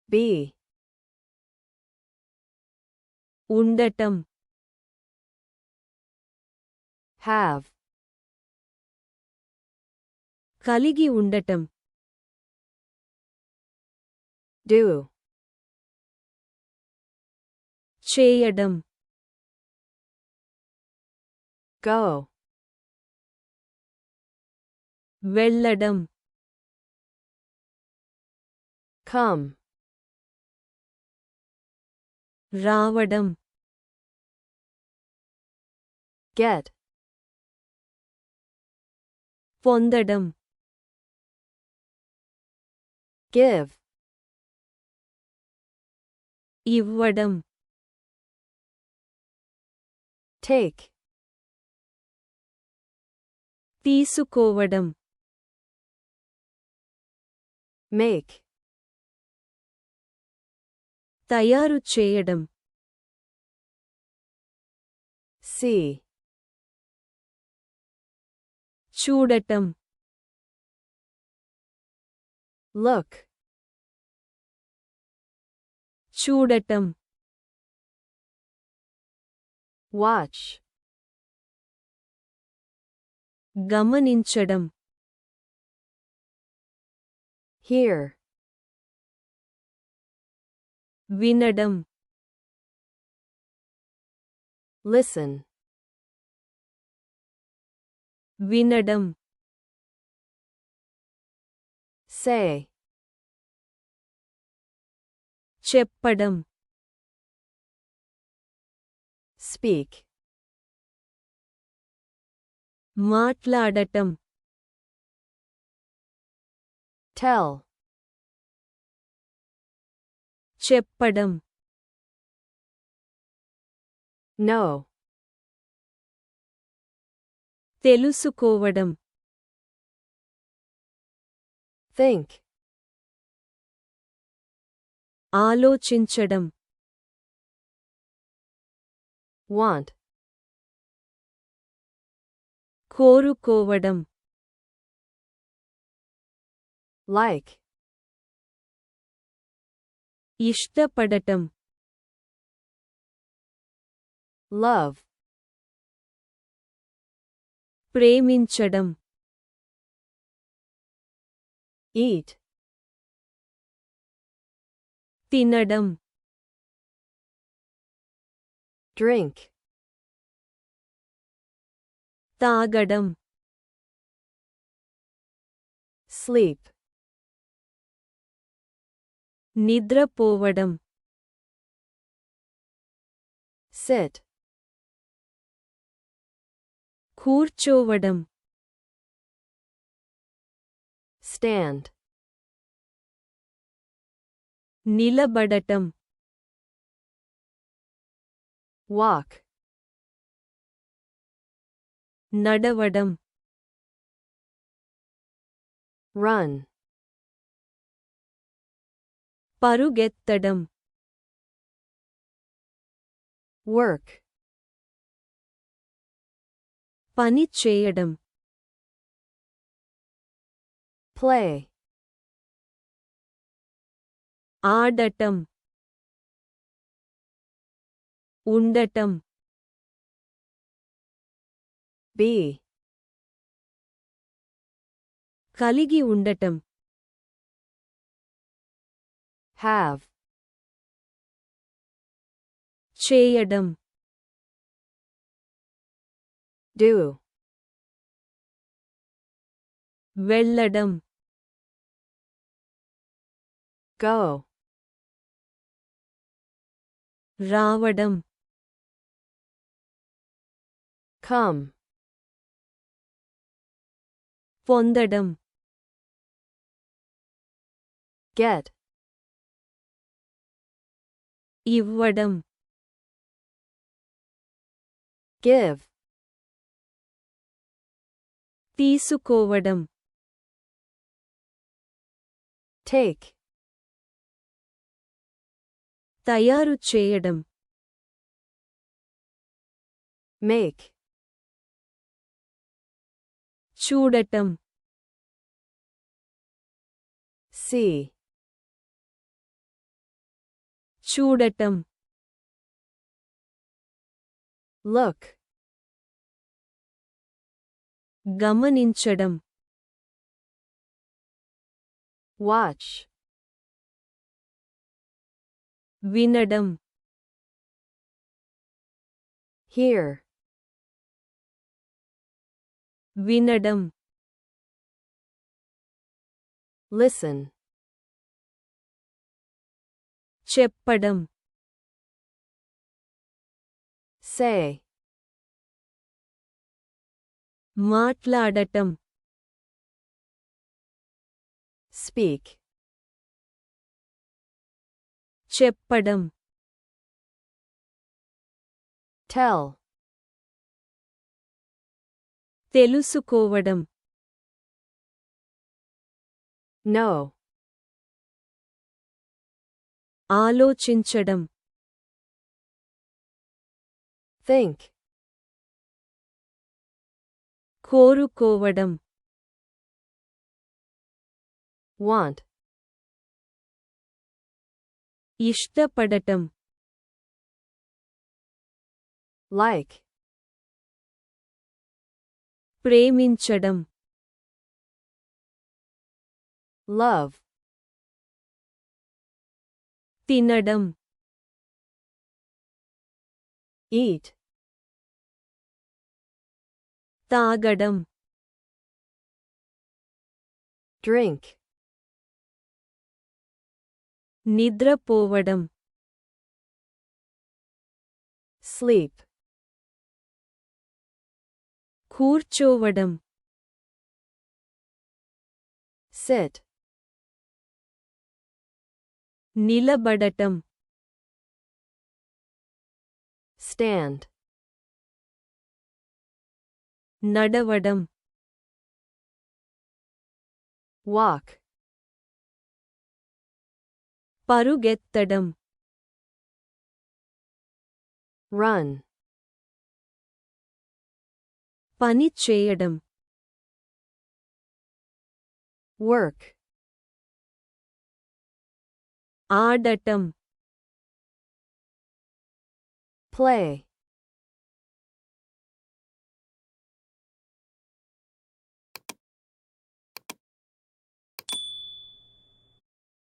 be, ఉండటం, have, కలిగి ఉండటం, do, చేయడం, go, వెళ్ళడం, come, రావడం, get, పొందడం, give, ఇవ్వడం, take, తీసుకోవడం, make, తయారు చేయడం, see, చూడటం, look, చూడటం, watch, గమనించడం, hear, వినడం, listen, వినడం, say, చెప్పడం, speak, మాట్లాడటం, tell, చెప్పడం, know, తెలుసుకోవడం, think, ఆలోచించడం, want, కోరుకోవడం, like, ఇష్టపడటం, love, ప్రేమించడం, eat, తినడం, drink, తాగడం, sleep, నిద్రపోవడం, sit, కూర్చోవడం, stand, నిలబడటం, walk, నడవడం, run, పరుగెత్తడం, work, పని చేయడం, play, ఆడటం, ఉండటం, be, కలిగి ఉండటం, have, చేయడం, do, వెళ్ళడం, go, రావడం, come, పొందడం, get, ఇవ్వడం, give, తీసుకోవడం, take, తయారు చేయడం, make, చూడటం, see, చూడటం. look, గమనించడం. watch, వినడం. hear, వినడం. listen, చెప్పడం. say, మాట్లాడటం. speak, చెప్పడం. tell, తెలుసుకోవడం. know, ఆలోచించడం. think, కోరుకోవడం. want, ఇష్టపడటం. like, ప్రేమించడం. love, తినడం. eat, తాగడం. drink, నిద్రపోవడం. sleep, కూర్చోవడం. sit, నిలబడటం. stand, నడవడం. walk, పరుగెత్తడం. run, పని చేయడం. work, ఆడటం. play,